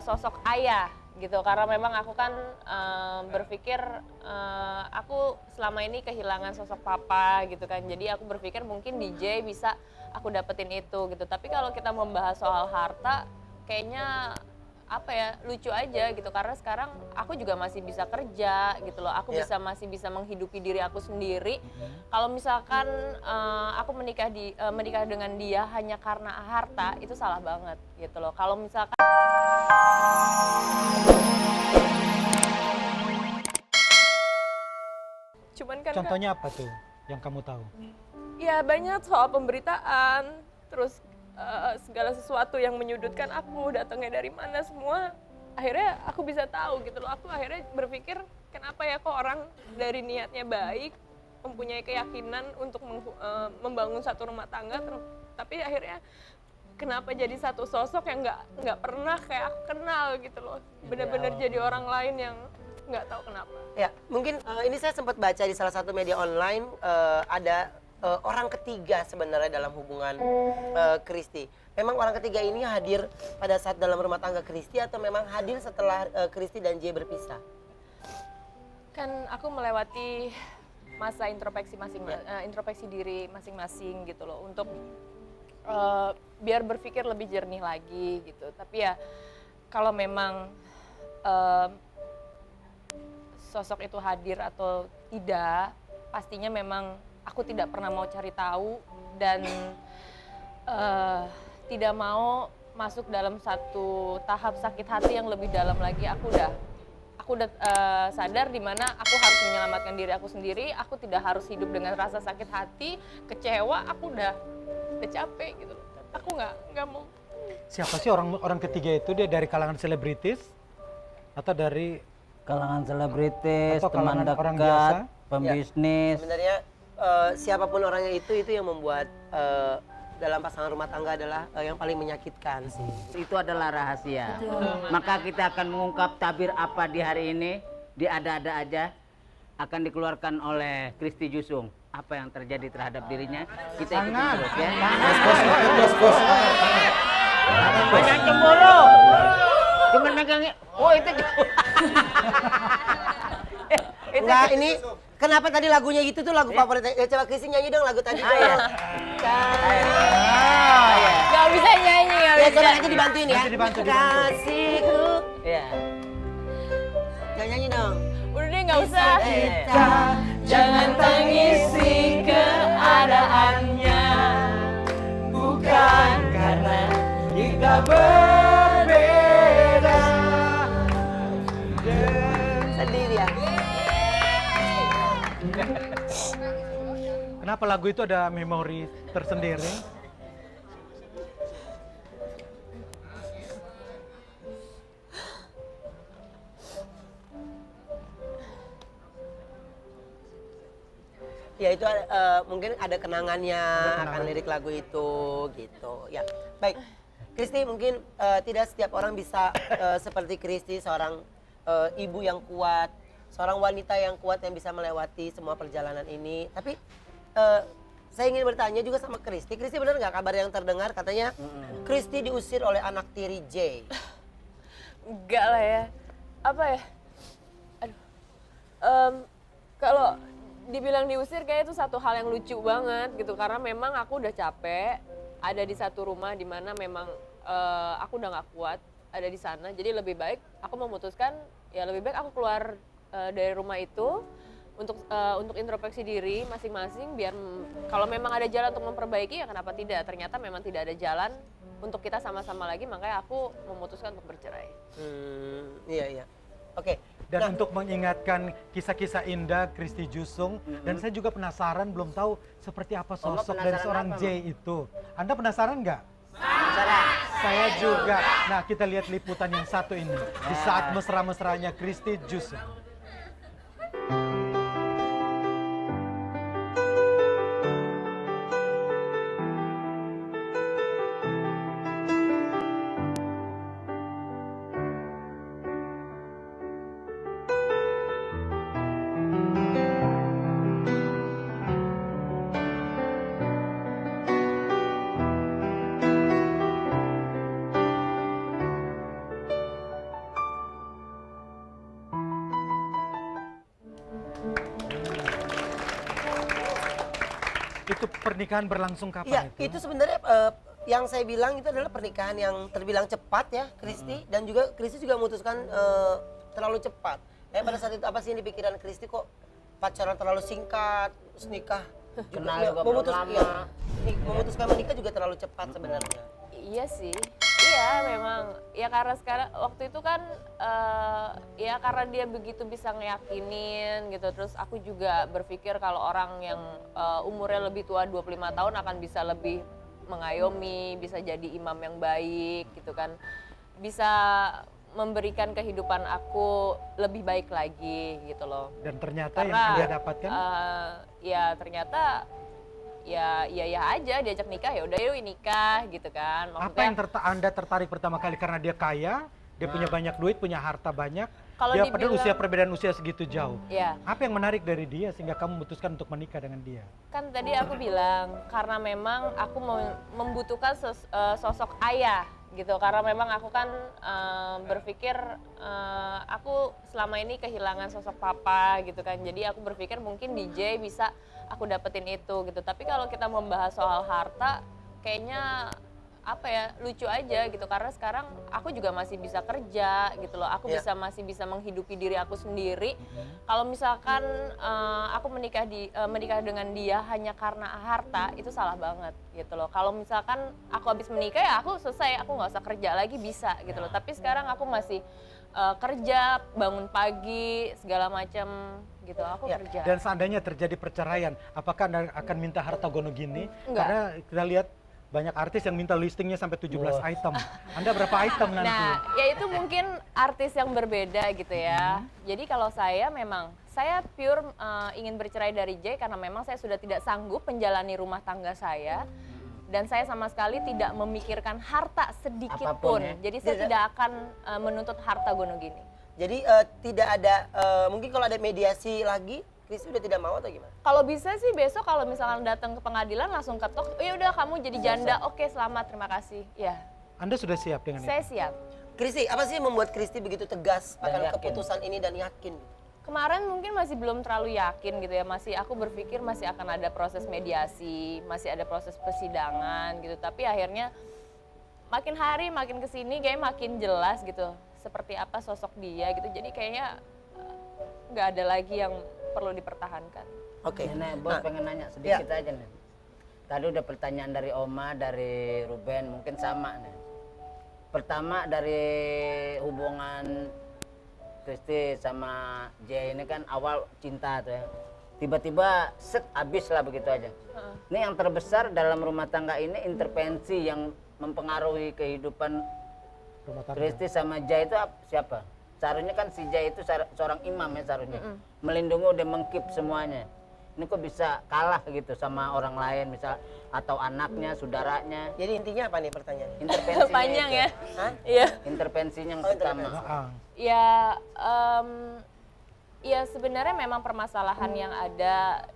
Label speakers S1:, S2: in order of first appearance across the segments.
S1: sosok ayah gitu, karena memang aku kan berpikir aku selama ini kehilangan sosok papa gitu kan, jadi aku berpikir mungkin DJ bisa aku dapetin itu gitu. Tapi kalau kita membahas soal harta, kayaknya apa ya, lucu aja gitu, karena sekarang aku juga masih bisa kerja gitu loh, aku masih bisa menghidupi diri aku sendiri. Kalau misalkan aku menikah dengan dia hanya karena harta, itu salah banget gitu loh. Kalau misalkan cuman kan
S2: Contohnya apa tuh yang kamu tahu?
S1: ya banyak soal pemberitaan, terus segala sesuatu yang menyudutkan aku, datangnya dari mana semua, akhirnya aku bisa tahu gitu loh. Aku akhirnya berpikir, kenapa ya kok orang dari niatnya baik, mempunyai keyakinan untuk membangun satu rumah tangga, tapi akhirnya kenapa jadi satu sosok yang nggak pernah kayak aku kenal gitu loh, benar-benar jadi orang lain yang nggak tahu kenapa.
S3: Ya, mungkin ini saya sempat baca di salah satu media online, ada orang ketiga sebenarnya dalam hubungan Christy. Memang orang ketiga ini hadir pada saat dalam rumah tangga Christy atau memang hadir setelah Christy dan Jay berpisah?
S1: Kan aku melewati masa introspeksi diri masing-masing gitu loh, untuk biar berpikir lebih jernih lagi gitu. Tapi ya kalau memang sosok itu hadir atau tidak, pastinya memang aku tidak pernah mau cari tahu dan tidak mau masuk dalam satu tahap sakit hati yang lebih dalam lagi. Aku udah sadar di mana aku harus menyelamatkan diri aku sendiri. Aku tidak harus hidup dengan rasa sakit hati, kecewa. Aku udah capek gitu. Aku nggak mau.
S2: Siapa sih orang ketiga itu? Dia dari kalangan selebritis atau dari
S4: kalangan selebritis,
S2: atau
S4: teman
S2: kalangan orang biasa?
S4: dekat, pembisnis.
S3: Sebenarnya siapapun orangnya itu yang membuat dalam pasangan rumah tangga adalah yang paling menyakitkan sih.
S4: Itu adalah rahasia. Maka kita akan mengungkap tabir apa di hari ini, di ada-ada aja, akan dikeluarkan oleh Christy Jusung. Apa yang terjadi terhadap dirinya, kita ikutin terus ya.
S2: Bos.
S4: Banyak cemburu. Cuman megangnya, oh itu.
S3: Enggak, ini kenapa tadi lagunya itu tuh lagu favorit? Ya, coba Christy nyanyi dong lagu tadi.
S1: Gak bisa nyanyi, gak
S3: Ya,
S1: bisa.
S3: coba nanti dibantuin ya.
S2: Nanti dibantu.
S3: Kasihku.
S4: Ya.
S3: Jangan nyanyi dong.
S1: Udah deh, gak usah.
S3: Kita
S1: Jangan tangisi keadaannya, bukan karena kita berbeda.
S3: sedih ya.
S2: Kenapa lagu itu ada memori tersendiri?
S3: Ya itu mungkin ada kenangannya akan lirik lagu itu gitu. Ya, baik. Christy, mungkin tidak setiap orang bisa seperti Christy, seorang ibu yang kuat, seorang wanita yang kuat yang bisa melewati semua perjalanan ini. Tapi saya ingin bertanya juga sama Christy. Christy, benar nggak kabar yang terdengar katanya Christy diusir oleh anak tiri Jay?
S1: Enggak lah ya. Apa ya? Aduh. Kalau dibilang diusir kayak itu satu hal yang lucu banget gitu, karena memang aku udah capek ada di satu rumah di mana memang aku udah nggak kuat ada di sana. Jadi lebih baik aku memutuskan ya lebih baik aku keluar dari rumah itu untuk introspeksi diri masing-masing, biar kalau memang ada jalan untuk memperbaiki ya kenapa tidak. Ternyata memang tidak ada jalan untuk kita sama-sama lagi, makanya aku memutuskan untuk bercerai.
S3: Iya. Oke.
S2: Dan untuk mengingatkan kisah-kisah indah Christy Jusung, dan saya juga penasaran belum tahu seperti apa sosok dari seorang Jay itu. Anda penasaran nggak?
S3: Penasaran.
S2: Saya juga. Nah, kita lihat liputan yang satu ini di saat mesra-mesranya Christy Jusung. pernikahan berlangsung kapan
S3: Iya,
S2: itu?
S3: itu sebenarnya yang saya bilang itu adalah pernikahan yang terbilang cepat ya, Kristi. Dan juga Kristi juga memutuskan terlalu cepat. Pada saat itu apa sih yang di pikiran Kristi, kok pacaran terlalu singkat, terus nikah
S4: Kenal
S3: ya,
S4: juga belum lama.
S3: memutuskan menikah juga terlalu cepat sebenarnya.
S1: Iya sih, iya memang. Ya karena sekarang waktu itu kan ya karena dia begitu bisa ngeyakinin gitu. Terus aku juga berpikir kalau orang yang umurnya lebih tua 25 tahun akan bisa lebih mengayomi, bisa jadi imam yang baik gitu kan. Bisa memberikan kehidupan aku lebih baik lagi gitu loh.
S2: Dan ternyata yang
S1: Karena
S2: Anda dapatkan?
S1: ya ternyata ya aja diajak nikah, ya udah yuk nikah gitu kan.
S2: Apa yang Anda tertarik pertama kali? Karena dia kaya, dia punya banyak duit, punya harta banyak.
S1: Kalau
S2: Dia padahal
S1: dibilang-
S2: perbedaan usia segitu jauh.
S1: Ya,
S2: Apa yang menarik dari dia sehingga kamu memutuskan untuk menikah dengan dia?
S1: kan tadi aku bilang karena memang aku membutuhkan sosok ayah gitu. Karena memang aku kan berpikir aku selama ini kehilangan sosok papa gitu kan. Jadi aku berpikir mungkin DJ bisa aku dapetin itu gitu. Tapi kalau kita membahas soal harta, kayaknya apa ya, lucu aja gitu. Karena sekarang aku juga masih bisa kerja gitu loh. Aku masih bisa menghidupi diri aku sendiri. Kalau misalkan aku menikah dengan dia hanya karena harta, itu salah banget gitu loh. Kalau misalkan aku habis menikah ya aku selesai, aku nggak usah kerja lagi, bisa gitu loh. Tapi sekarang aku masih kerja, bangun pagi, segala macam gitu. Aku kerja.
S2: Dan seandainya terjadi perceraian, apakah Anda akan minta harta gono gini?
S1: Enggak.
S2: Karena kita lihat banyak artis yang minta listingnya sampai 17 item. Anda berapa item nanti?
S1: Nah, ya itu mungkin artis yang berbeda gitu ya. Jadi kalau saya memang, saya pure ingin bercerai dari Jay karena memang saya sudah tidak sanggup menjalani rumah tangga saya. Dan saya sama sekali tidak memikirkan harta sedikit
S4: Apapun
S1: pun.
S4: ya.
S1: Jadi saya tidak akan menuntut harta gono gini.
S3: Jadi tidak ada, mungkin kalau ada mediasi lagi, Kristi udah tidak mau atau gimana?
S1: Kalau bisa sih besok kalau misalkan datang ke pengadilan langsung ketok, ya udah kamu jadi janda, oke selamat, terima kasih. Ya,
S2: Anda sudah siap dengan
S1: saya
S2: itu?
S1: siap.
S3: Kristi, apa sih yang membuat Kristi begitu tegas
S4: Dan
S3: akan
S4: yakin.
S3: keputusan ini dan yakin?
S1: Kemarin mungkin masih belum terlalu yakin gitu ya, aku berpikir masih akan ada proses mediasi, masih ada proses persidangan gitu. Tapi akhirnya makin hari makin kesini kayak makin jelas gitu, seperti apa sosok dia gitu. Jadi kayaknya nggak ada lagi yang perlu dipertahankan.
S3: Oke.
S4: Nenek, Bos pengen nanya sedikit aja nih. Tadi udah pertanyaan dari Oma, dari Ruben, mungkin sama nih. Pertama dari hubungan Kristi sama Jay ini kan awal cinta tuh ya. Tiba-tiba set habis lah begitu aja. Ini yang terbesar dalam rumah tangga ini intervensi yang mempengaruhi kehidupan
S2: Rumah tangga.
S4: Kristi sama Jay itu siapa? Seharusnya kan si Jay itu seorang imam ya seharusnya. Melindungi udah mengkip semuanya. Ini kok bisa kalah gitu sama orang lain misal atau anaknya, saudaranya.
S3: Jadi intinya apa nih pertanyaannya?
S4: Intervensinya
S1: Panjang
S4: itu.
S1: ya.
S3: Hah?
S1: Iya.
S4: Intervensinya yang
S3: Oh,
S4: pertama.
S2: Heeh.
S1: Ya, ya sebenarnya memang permasalahan yang ada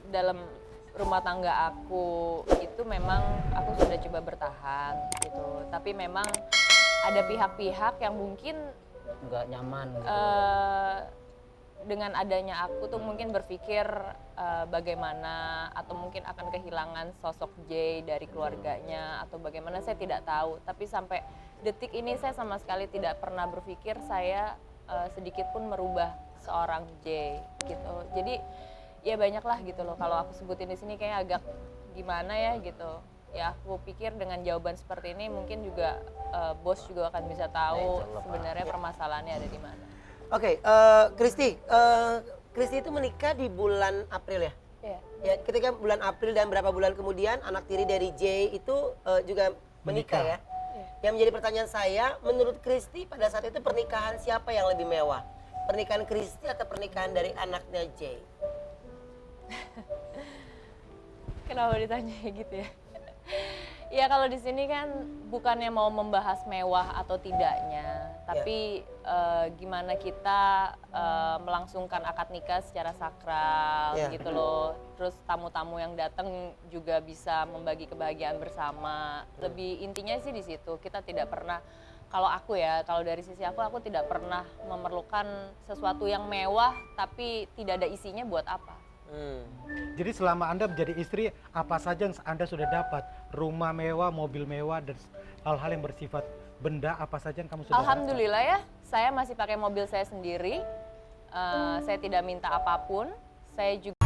S1: dalam rumah tangga aku itu memang aku sudah coba bertahan gitu. Tapi memang ada pihak-pihak yang mungkin
S4: Nggak nyaman gitu.
S1: dengan adanya aku tuh mungkin berpikir bagaimana atau mungkin akan kehilangan sosok Jay dari keluarganya atau bagaimana saya tidak tahu. Tapi sampai detik ini saya sama sekali tidak pernah berpikir saya sedikit pun merubah seorang Jay gitu. Jadi ya banyaklah gitu loh kalau aku sebutin di sini kayak agak gimana ya gitu. Ya aku pikir dengan jawaban seperti ini mungkin juga bos juga akan bisa tahu sebenarnya permasalahannya ada di mana.
S3: Oke, Kristi, Kristi itu menikah di bulan April ya?
S1: Iya.
S3: Ya, ketika bulan April dan berapa bulan kemudian anak tiri dari Jay itu juga menikah ya? Yang menjadi pertanyaan saya, menurut Kristi pada saat itu pernikahan siapa yang lebih mewah? Pernikahan Kristi atau pernikahan dari anaknya Jay?
S1: Kenapa ditanya gitu ya? Ya kalau di sini kan bukannya mau membahas mewah atau tidaknya, tapi gimana kita melangsungkan akad nikah secara sakral gitu loh. Terus tamu-tamu yang datang juga bisa membagi kebahagiaan bersama. Lebih intinya sih di situ. Kita tidak pernah, kalau aku ya, kalau dari sisi aku tidak pernah memerlukan sesuatu yang mewah tapi tidak ada isinya buat apa
S2: Jadi selama Anda menjadi istri, apa saja yang Anda sudah dapat? Rumah mewah, mobil mewah, dan hal-hal yang bersifat benda apa saja yang kamu sudah
S1: Alhamdulillah ya, saya masih pakai mobil saya sendiri. Saya tidak minta apapun. Saya juga